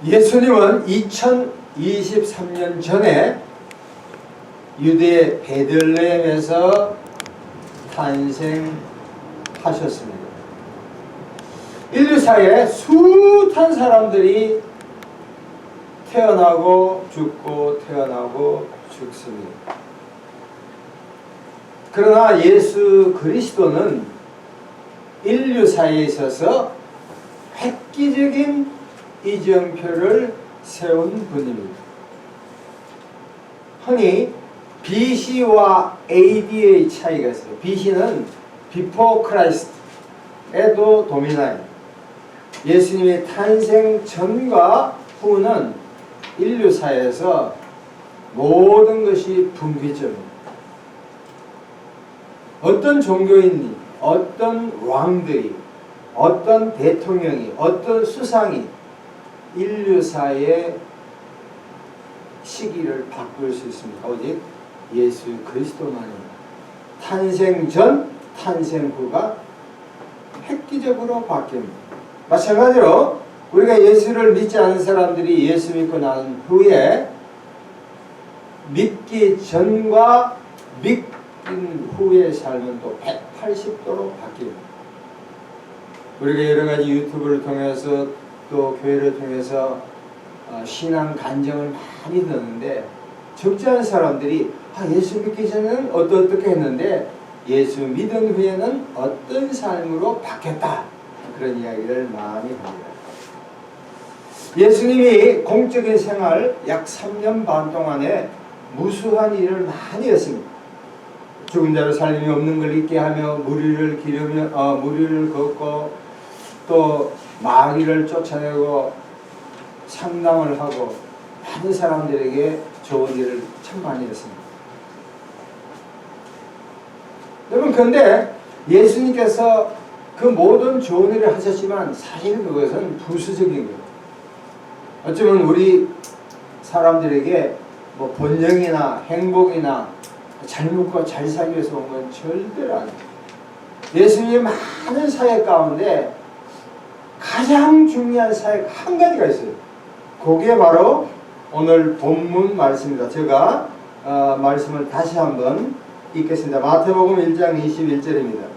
예수님은 2023년 전에 유대 베들레헴에서 탄생하셨습니다. 인류사에 숱한 사람들이 태어나고 죽고 태어나고 죽습니다. 그러나 예수 그리스도는 인류사에 있어서 획기적인 이정표를 세운 분입니다. 흔히 BC와 AD의 차이가 있어요. BC는 Before Christ에도 도미나요. 예수님의 탄생 전과 후는 인류사에서 모든 것이 분기점입니다. 어떤 종교인이, 어떤 왕들이, 어떤 대통령이, 어떤 수상이 인류사의 시기를 바꿀 수 있습니다. 오직 예수 그리스도만입니다. 탄생 전, 탄생 후가 획기적으로 바뀝니다. 마찬가지로 우리가 예수를 믿지 않은 사람들이 예수 믿고 난 후에 믿기 전과 믿긴 후의 삶은 또 180도로 바뀝니다. 우리가 여러 가지 유튜브를 통해서 또 교회를 통해서 신앙 간증을 많이 듣는데 적지 않은 사람들이 예수 믿기 전에는 어떻게 했는데 예수 믿은 후에는 어떤 삶으로 바뀌었다, 그런 이야기를 많이 합니다. 예수님이 공적인 생활 약 3년 반 동안에 무수한 일을 많이 했습니다. 죽은 자를 살림이 없는 걸 있게 하며 무리를 기르며 무리를 걷고 또 마귀를 쫓아내고 상담을 하고 많은 사람들에게 좋은 일을 참 많이 했습니다. 여러분, 그런데 예수님께서 그 모든 좋은 일을 하셨지만 사실 그것은 부수적인 거예요. 어쩌면 우리 사람들에게 뭐 번영이나 행복이나 잘 먹고 잘 살기 위해서 온 건 절대로 아니에요. 예수님의 많은 사역 가운데 가장 중요한 사역 한 가지가 있어요. 그게 바로 오늘 본문 말씀입니다. 제가 말씀을 다시 한번 읽겠습니다. 마태복음 1장 21절입니다.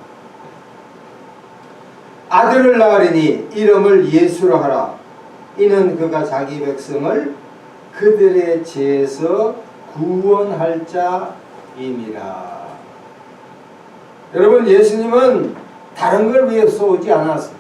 아들을 낳으리니 이름을 예수로 하라. 이는 그가 자기 백성을 그들의 죄에서 구원할 자임이라. 여러분, 예수님은 다른 걸 위해서 오지 않았어요.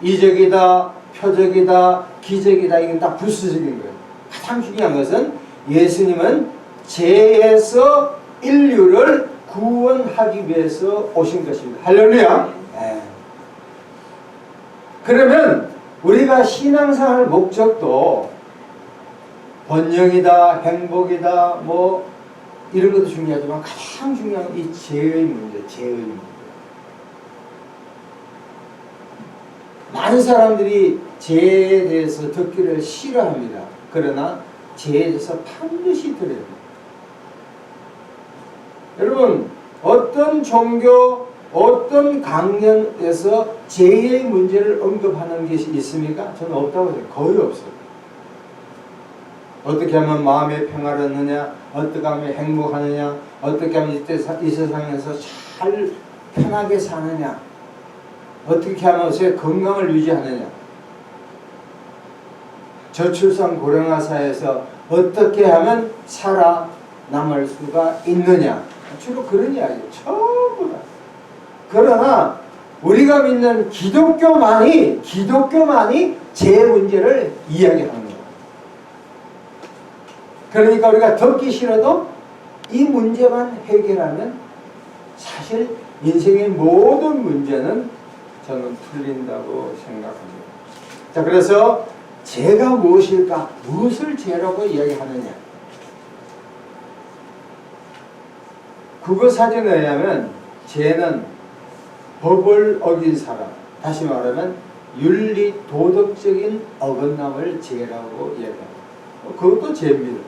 이적이다, 표적이다, 기적이다, 이건 다 부수적인 거예요. 가장 중요한 것은 예수님은 죄에서 인류를 구원하기 위해서 오신 것입니다. 할렐루야. 네. 그러면 우리가 신앙생활 목적도 번영이다, 행복이다, 뭐 이런 것도 중요하지만 가장 중요한 건 이 죄의 문제, 죄의 문제. 많은 사람들이 죄에 대해서 듣기를 싫어합니다. 그러나 죄에 대해서 반드시 들어야 합니다. 여러분, 어떤 종교, 어떤 강연에서 죄의 문제를 언급하는 것이 있습니까? 저는 없다고 해요. 거의 없어요. 어떻게 하면 마음의 평화를 얻느냐, 어떻게 하면 행복하느냐, 어떻게 하면 이 세상에서 잘 편하게 사느냐, 어떻게 하면 건강을 유지하느냐, 저출산 고령화 사회에서 어떻게 하면 살아남을 수가 있느냐, 주로 그런 이야기예요. 전부 다. 그러나 우리가 믿는 기독교만이 죄 문제를 이야기하는 거예요. 그러니까 우리가 듣기 싫어도 이 문제만 해결하면 사실 인생의 모든 문제는 저는 풀린다고 생각합니다. 자, 그래서 죄가 무엇일까? 무엇을 죄라고 이야기하느냐? 국어사전에 의하면 죄는 법을 어긴 사람, 다시 말하면 윤리 도덕적인 어긋남을 죄라고 이야기합니다. 그것도 죄입니다.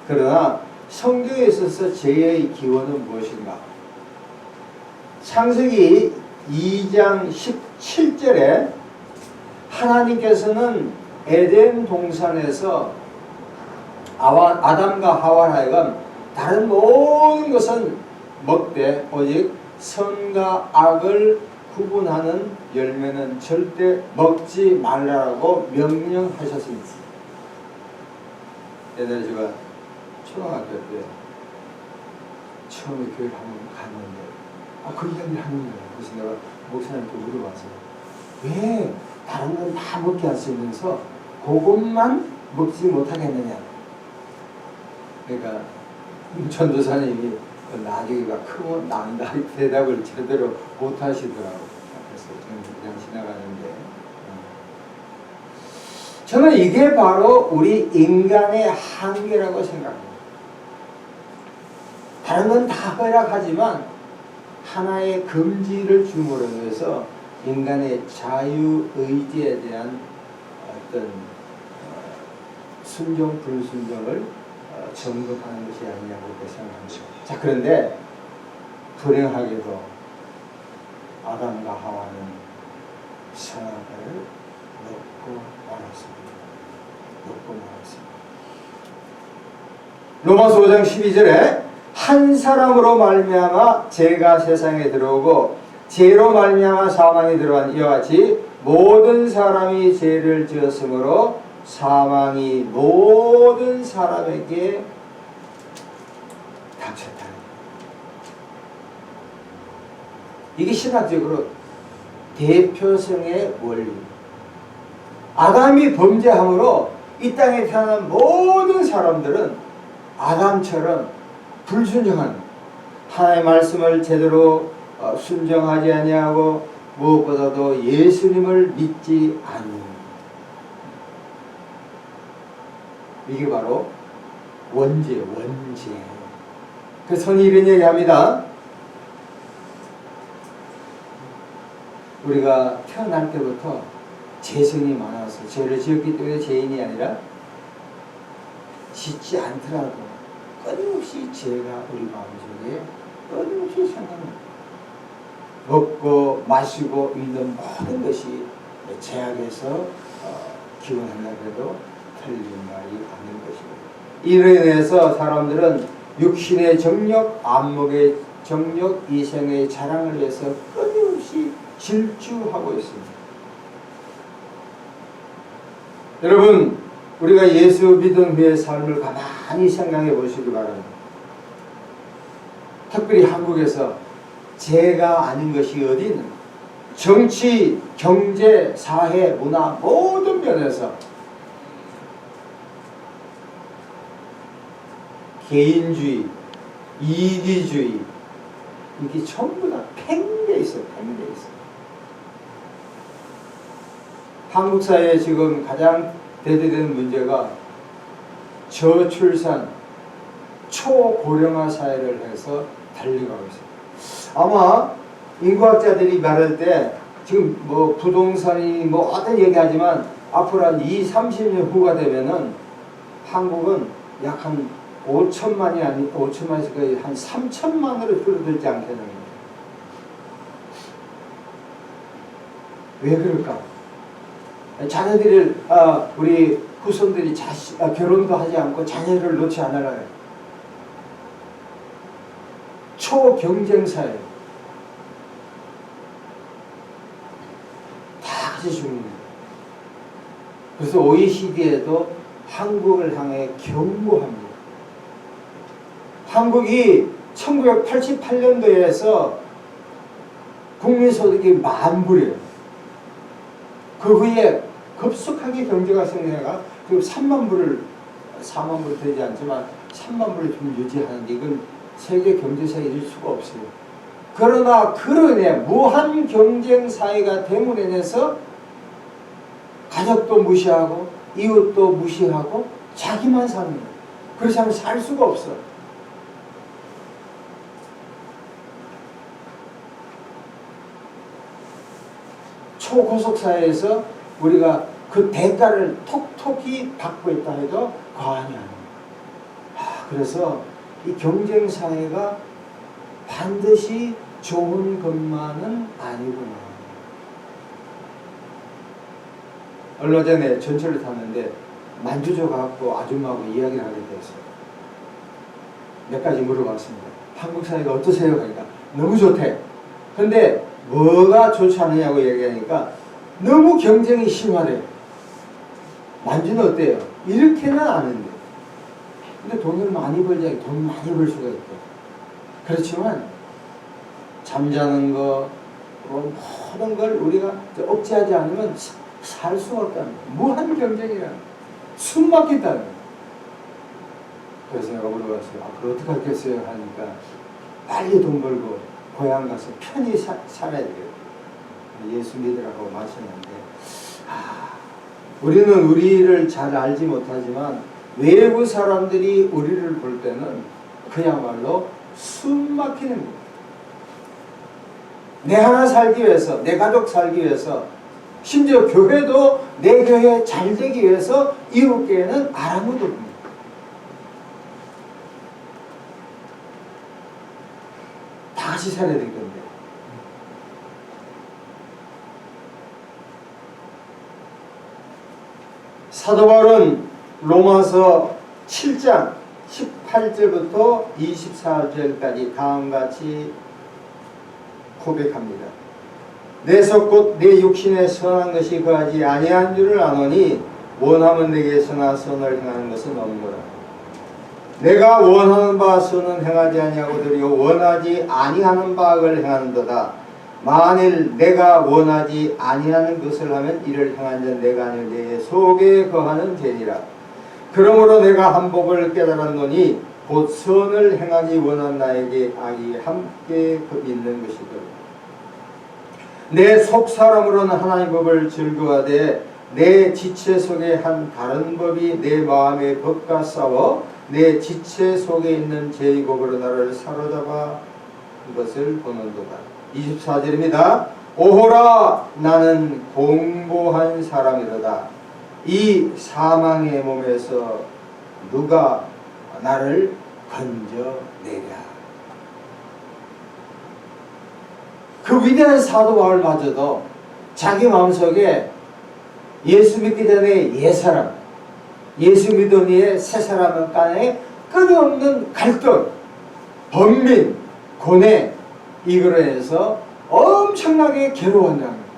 그러나 성경에 있어서 죄의 기원은 무엇인가? 창세기 2장 17절에 하나님께서는 에덴 동산에서 아담과 하와로 하여금 다른 모든 것은 먹되 오직 선과 악을 구분하는 열매는 절대 먹지 말라고 명령하셨습니다. 옛날에 제가 초등학교 때 처음에 교회를 한번 갔는데 그 이야기를 하는 거예요. 그래서 내가 목사님께 물어봤어요. 왜 다른 건 다 먹게 하시면서 그것만 먹지 못하겠느냐. 그러니까 전도사님이 나중에가 크고 난다 대답을 제대로 못하시더라고요. 그래서 저는 그냥 지나가는데 저는 이게 바로 우리 인간의 한계라고 생각합니다. 다른 건 다 허락하지만 하나의 금지를 줌으로 해서 인간의 자유의지에 대한 어떤 순종 불순종을 점검하는 것이 아니냐고 생각합니다. 자, 그런데 불행하게도 아담과 하와는 선악을 먹고 말았습니다. 로마서 5장 12절에 한 사람으로 말미암아 죄가 세상에 들어오고 죄로 말미암아 사망이 들어간 이와 같이 모든 사람이 죄를 지었으므로 사망이 모든 사람에게 닥쳤다. 이게 신학적으로 대표성의 원리. 아담이 범죄함으로 이 땅에 태어난 모든 사람들은 아담처럼 불순종하는, 하나님의 말씀을 제대로 순종하지 아니하고 무엇보다도 예수님을 믿지 않는, 이게 바로 원죄. 그래서 저는 이런 얘기합니다. 우리가 태어날 때부터 죄성이 많아서 죄를 지었기 때문에 죄인이 아니라 짓지 않더라도 끊임없이 죄가 우리 마음속에 끊임없이 생각납니다. 먹고 마시고 있는 모든 것이 죄악에서 기원한다 해도 틀린 말이 아닌 것입니다. 이로 인해서 사람들은 육신의 정력, 안목의 정력, 이생의 자랑을 위해서 끊임없이 질주하고 있습니다. 여러분, 우리가 예수 믿은 후의 삶을 가만히 생각해 보시기 바랍니다. 특별히 한국에서 죄가 아닌 것이 어디 있는가? 정치, 경제, 사회, 문화 모든 면에서 개인주의, 이기주의, 이게 전부 다 팽배 있어요. 한국 사회에 지금 가장 대두되는 문제가 저출산, 초고령화 사회를 해서 달려가고 있어요. 아마 인구학자들이 말할 때 지금 뭐 부동산이 뭐 어떤 얘기하지만 앞으로 한 30년 후가 되면은 한국은 약 한 5천만이 아니 5천만에서 거의 한 3천만으로 줄어들지 않겠느냐. 왜 그럴까? 자녀들을 우리 후손들이 결혼도 하지 않고 자녀를 놓지 않으려고. 초경쟁 사회. 다 같이 죽습니다. 그래서 OECD에도 한국을 향해 경고합니다. 한국이 1988년도에서 국민소득이 10,000불이에요. 그 후에 급속하게 경제가 성장해가 지금 30,000불을 40,000불 되지 않지만 30,000불을 좀 유지하는데 이건 세계 경제사에 이룰 수가 없어요. 그러나 그러네 무한 경쟁 사회가 됨으로 인해서 가족도 무시하고 이웃도 무시하고 자기만 사는 거예요. 그렇지 않으면 살 수가 없어. 초고속 사회에서 우리가 그 대가를 톡톡히 받고 있다 해도 과언이 아닙니다. 그래서 이 경쟁 사회가 반드시 좋은 것만은 아니구나. 얼마 전에 전철을 탔는데 만주조 가고 아줌마하고 이야기를 하게 됐어요. 몇 가지 물어봤습니다. 한국 사회가 어떠세요? 그러니까 너무 좋대. 근데 뭐가 좋지 않느냐고 얘기하니까 너무 경쟁이 심하대. 만주는 어때요? 이렇게는 아는데. 근데 돈을 많이 벌자, 돈 많이 벌 수가 있대. 그렇지만 잠자는 거, 모든 걸 우리가 억제하지 않으면 살 수가 없다는 거예요. 무한 경쟁이라는 거예요. 숨 막힌다는 거예요. 그래서 내가 물어봤어요. 앞으로 어떻게 하겠어요? 하니까 빨리 돈 벌고 고향 가서 편히 살아야 돼요. 예수 믿으라고 마셨는데, 우리는 우리를 잘 알지 못하지만 외부 사람들이 우리를 볼 때는 그야말로 숨 막히는 거예요. 내 하나 살기 위해서, 내 가족 살기 위해서, 심지어 교회도 내 교회 잘 되기 위해서 이웃교회는 아무도 없습니다. 다 같이 살아야 될 건데. 사도 바울은 로마서 7장 18절부터 24절까지 다음같이 고백합니다. 내 속 곧 내 육신에 선한 것이 거하지 아니한 줄을 아노니 원하면 내게 선한 선을 행하는 것은 없노라. 내가 원하는 바 선은 행하지 아니하거든요 원하지 아니하는 바를 행하는도다. 만일 내가 원하지 아니하는 것을 하면 이를 행한 자는 내가 아니오 내 속에 거하는 죄니라. 그러므로 내가 한 법을 깨달았노니 곧 선을 행하기 원한 나에게 악이 함께 있는 것이더라. 내 속 사람으로는 하나님의 법을 즐거워하되 내 지체 속에 한 다른 법이 내 마음의 법과 싸워 내 지체 속에 있는 죄의 법으로 나를 사로잡아 것을 보는도다. 24절입니다. 오호라 나는 공고한 사람이로다. 이 사망의 몸에서 누가 나를 건져내랴. 그 위대한 사도 바울마저도 자기 마음속에 예수 믿기 전에 옛사람, 예수 믿은 후에 새사람 간에 끊임없는 갈등, 번민, 고뇌, 이거로 해서 엄청나게 괴로웠다는 거예요.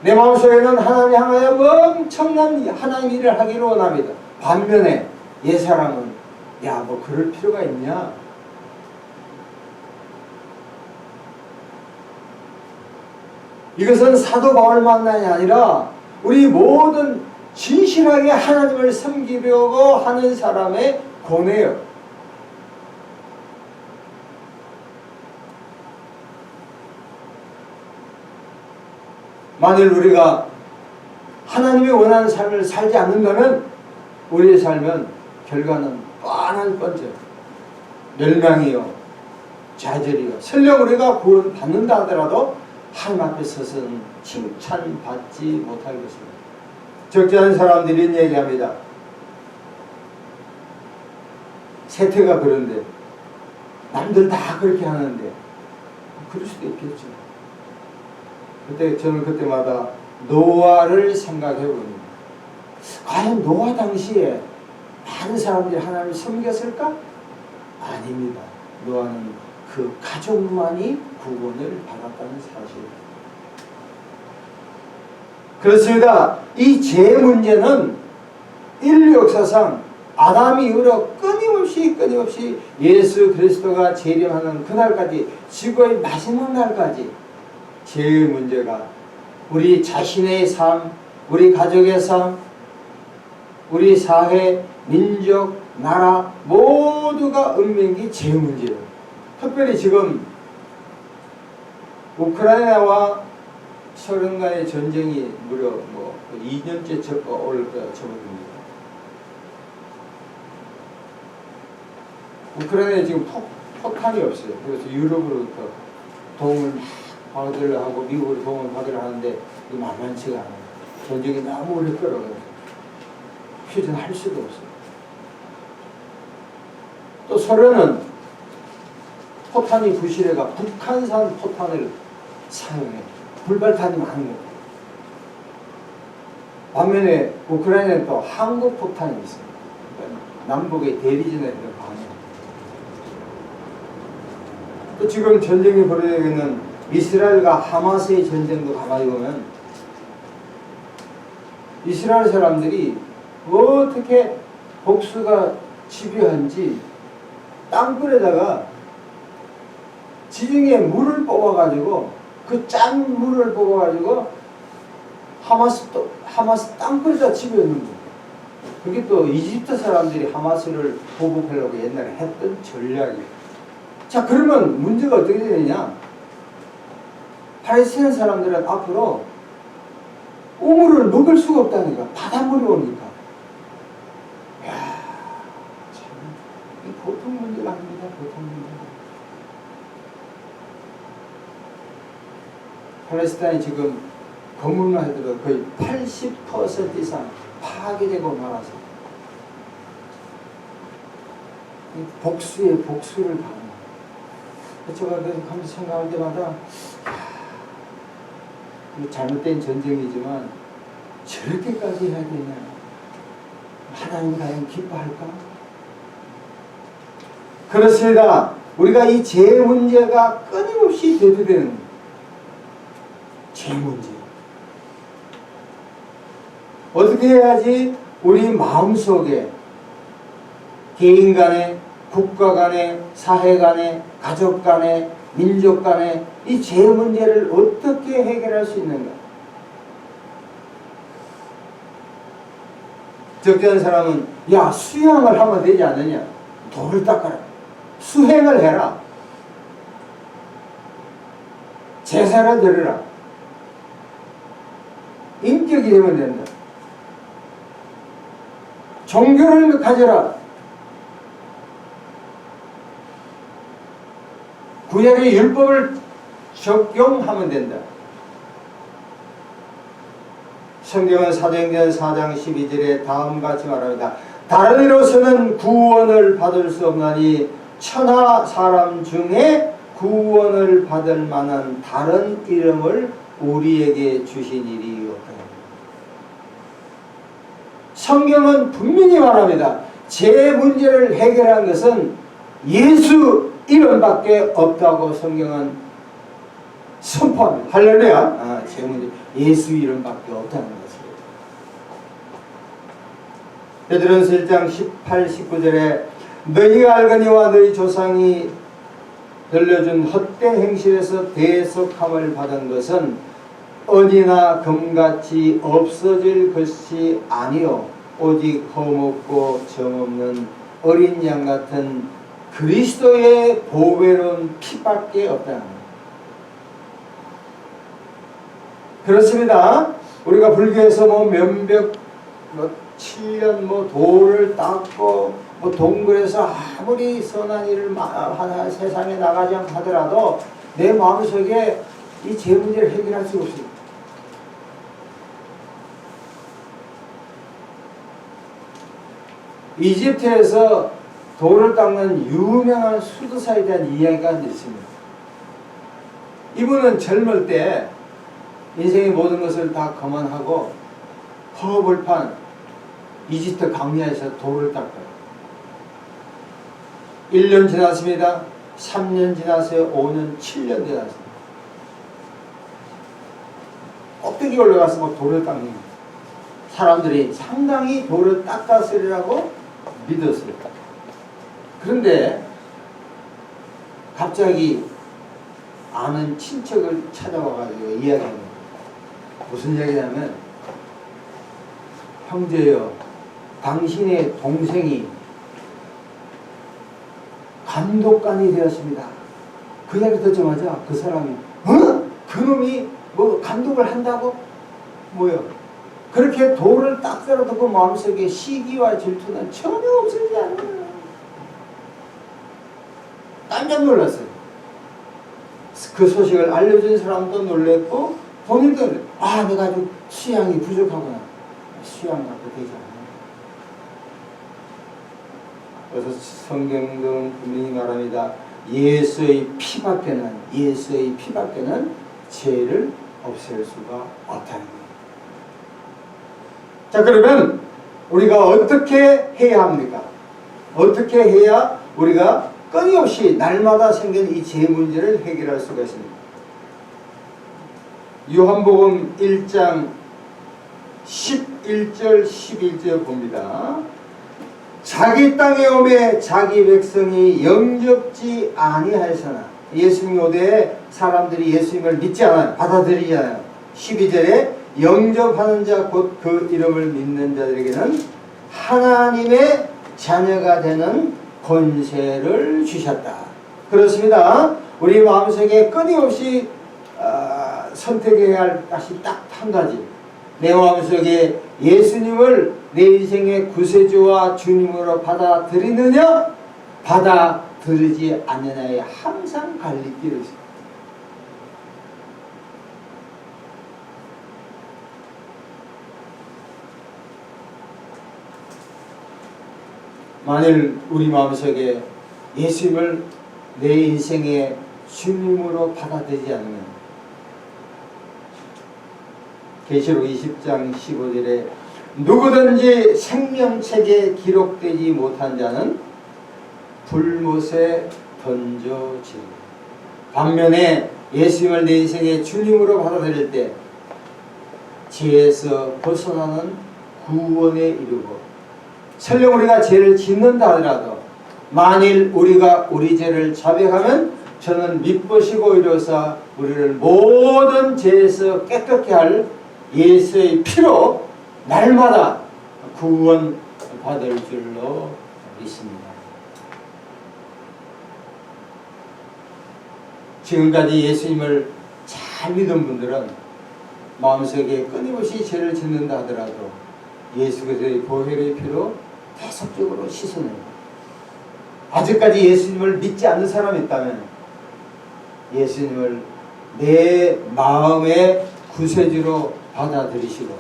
내 마음속에는 하나님 향하여 엄청난 하나님 일을 하기를 원합니다. 반면에 옛사람은 야, 뭐 그럴 필요가 있냐? 이것은 사도 바울만이 아니라 우리 모든 진실하게 하나님을 섬기려고 하는 사람의 고뇌예요. 만일 우리가 하나님이 원하는 삶을 살지 않는다면 우리의 삶은 결과는 뻔한 번째 멸망이요 좌절이요. 설령 우리가 구원 받는다 하더라도 하나님 앞에 서서는 칭찬받지 못할 것입니다. 적절한 사람들이 이런 얘기합니다. 세태가 그런데 남들 다 그렇게 하는데 그럴 수도 있겠죠. 저는 그때마다 노아를 생각해 봅니다. 과연 노아 당시에 많은 사람들이 하나님을 섬겼을까? 아닙니다. 노아는 그 가족만이 구원을 받았다는 사실. 그렇습니다. 이 죄 문제는 인류 역사상 아담 이후로 끊임없이 예수 그리스도가 재림하는 그날까지, 지구의 마지막 날까지 죄의 문제가 우리 자신의 삶, 우리 가족의 삶, 우리 사회, 민족, 나라 모두가 얽매인 죄 문제예요. 특별히 지금 우크라이나와 소련 간의 전쟁이 무려 2년째 접어듭니다. 우크라이나에 지금 포탄이 없어요. 그래서 유럽으로부터 도움을 받으려 하고 미국으로 도움을 받으려 하는데 만만치가 않아요. 전쟁이 너무 오래 끌어가요. 휴전할 수도 없어요. 또 소련은 포탄이 부실해가 북한산 포탄을 사용해. 불발탄이 많은 거예요. 반면에 우크라이나는 또 한국 폭탄이 있어요. 남북의 대리전에 있는 방해. 또 지금 전쟁이 벌어지고 있는 이스라엘과 하마스의 전쟁도 가만히 보면 이스라엘 사람들이 어떻게 복수가 집요한지 땅굴에다가 지중해 물을 뽑아가지고 그 짠 물을 뽑아가지고 하마스 땅굴에다 집어넣는 거예요. 그게 또 이집트 사람들이 하마스를 보복하려고 옛날에 했던 전략이에요. 자, 그러면 문제가 어떻게 되느냐? 팔레스타인 사람들은 앞으로 우물을 먹을 수가 없다니까. 바닷물이 오니까. 이야, 참, 보통 문제가 아닙니다. 보통 문제. 팔레스타인이 지금 건물만 해도 거의 80% 이상 파괴되고 말아서 복수에 복수를 당하는. 제가 그렇게 생각할 때마다 잘못된 전쟁이지만 저렇게까지 해야 되냐? 하나님 과연 기뻐할까? 그렇습니다. 우리가 이 죄 문제가 끊임없이 대두되는 죄 문제. 어떻게 해야지 우리 마음속에 개인 간에, 국가 간에, 사회 간에, 가족 간에, 민족 간에 이 죄 문제를 어떻게 해결할 수 있는가? 적잖은 사람은 야, 수양을 하면 되지 않느냐? 돌을 닦아라. 수행을 해라. 제사를 드려라. 인격이 되면 된다. 종교를 가져라. 구약의 율법을 적용하면 된다. 성경은 사도행전 4장 12절에 다음같이 말합니다. 다른 이로서는 구원을 받을 수 없나니 천하 사람 중에 구원을 받을 만한 다른 이름을 우리에게 주신 일이 없다. 성경은 분명히 말합니다. 제 문제를 해결한 것은 예수 이름밖에 없다고 성경은 선포합니다. 할렐루야. 제 문제 예수 이름밖에 없다는 것입니다. 베드로전서 1장 18, 19절에 너희가 알거니와 너희 조상이 들려준 헛된 행실에서 대속함을 받은 것은 은이나 금같이 없어질 것이 아니요 오직 험없고 정없는 어린 양 같은 그리스도의 보배로운 피밖에 없다는 거예요. 그렇습니다. 우리가 불교에서 면벽 7년 돌을 닦고 동굴에서 아무리 선한 일을 세상에 나가지 않고 하더라도 내 마음속에 이 죄 문제를 해결할 수 없습니다. 이집트에서 돌을 닦는 유명한 수도사에 대한 이야기가 있습니다. 이분은 젊을 때 인생의 모든 것을 다 감안하고 허벌판 이집트 강야에서 돌을 닦아요. 1년 지났습니다. 3년 지났어요. 5년, 7년 지났습니다. 꼭대기 올라가서 막 돌을 닦는 거예요. 사람들이 상당히 돌을 닦았으리라고 믿었어요. 그런데 갑자기 아는 친척을 찾아와가지고 이야기합니다. 무슨 이야기냐면 형제여 당신의 동생이 감독관이 되었습니다. 그 이야기 듣자마자 그 사람이 그놈이 뭐 감독을 한다고? 뭐요? 그렇게 돌을 닦더라도 그 마음속에 시기와 질투는 전혀 없어지지 않아요. 깜짝 놀랐어요. 그 소식을 알려준 사람도 놀랬고 본인도 내가 아주 수양이 부족하구나. 수양 갖고 되지 않아요. 그래서 성경은 분명히 말합니다. 예수의 피밖에는 죄를 없앨 수가 없다는 거예요. 자, 그러면 우리가 어떻게 해야 합니까? 어떻게 해야 우리가 끊임없이 날마다 생기는 이 죄 문제를 해결할 수가 있습니까? 요한복음 1장 11절 11절 봅니다. 자기 땅에 오매 자기 백성이 영접지 아니하였으나, 예수님 오되 사람들이 예수님을 믿지 않아요. 받아들이지 않아요. 12절에 영접하는 자 곧 그 이름을 믿는 자들에게는 하나님의 자녀가 되는 권세를 주셨다. 그렇습니다. 우리 마음속에 끊임없이 선택해야 할 것이 딱 한 가지. 내 마음속에 예수님을 내 인생의 구세주와 주님으로 받아들이느냐 받아들이지 않느냐에 항상 갈림길이 있습니다. 만일 우리 마음속에 예수님을 내 인생의 주님으로 받아들이지 않으면, 계시록 20장 15절에 누구든지 생명책에 기록되지 못한 자는 불못에 던져지고, 반면에 예수님을 내 인생의 주님으로 받아들일 때 죄에서 벗어나는 구원에 이르고, 설령 우리가 죄를 짓는다 하더라도 만일 우리가 우리 죄를 자백하면 저는 미쁘시고 이로써 우리를 모든 죄에서 깨끗게 할 예수의 피로 날마다 구원 받을 줄로 믿습니다. 지금까지 예수님을 잘 믿은 분들은 마음속에 끊임없이 죄를 짓는다 하더라도 예수 그리스도의 보혈의 피로 계속적으로 씻어냅니다. 아직까지 예수님을 믿지 않는 사람이 있다면 예수님을 내 마음의 구세주로 받아들이시고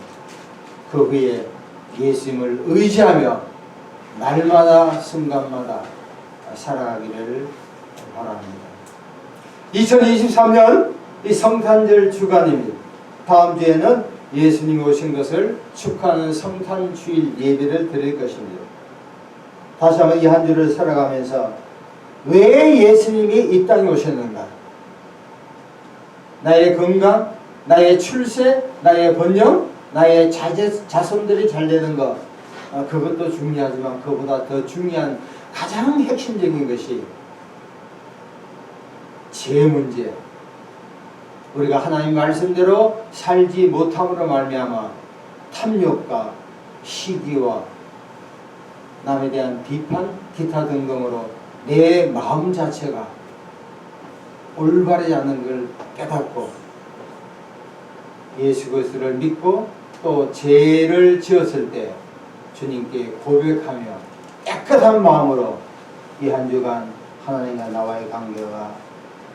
그 후에 예수님을 의지하며 날마다 순간마다 살아가기를 바랍니다. 2023년 이 성탄절 주간입니다. 다음 주에는 예수님이 오신 것을 축하하는 성탄주일 예배를 드릴 것입니다. 다시 한번 이 한 주를 살아가면서 왜 예수님이 이 땅에 오셨는가? 나의 건강, 나의 출세, 나의 번영, 나의 자손들이 잘 되는 것, 그것도 중요하지만 그보다 더 중요한 가장 핵심적인 것이 죄 문제. 우리가 하나님 말씀대로 살지 못함으로 말미암아 탐욕과 시기와 남에 대한 비판, 기타 등등으로 내 마음 자체가 올바르지 않은 걸 깨닫고 예수 그리스도를 믿고 또 죄를 지었을 때 주님께 고백하며 깨끗한 마음으로 이 한 주간 하나님과 나와의 관계가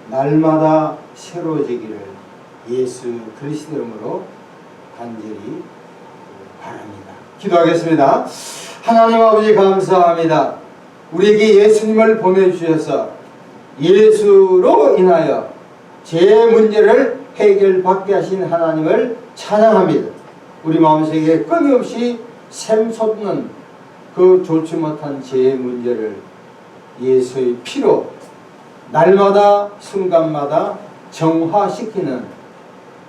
날마다 새로워지기를 예수 그리스도 이름으로 간절히 바랍니다. 기도하겠습니다. 하나님 아버지 감사합니다. 우리에게 예수님을 보내주셔서 예수로 인하여 죄 문제를 해결받게 하신 하나님을 찬양합니다. 우리 마음속에 끊임없이 샘솟는 그 좋지 못한 죄 문제를 예수의 피로 날마다 순간마다 정화시키는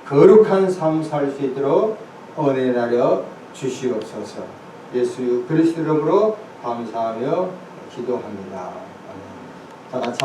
거룩한 삶 살 수 있도록 은혜 내려 주시옵소서. 예수 그리스도 이름으로 감사하며 기도합니다. 아멘. 다 같이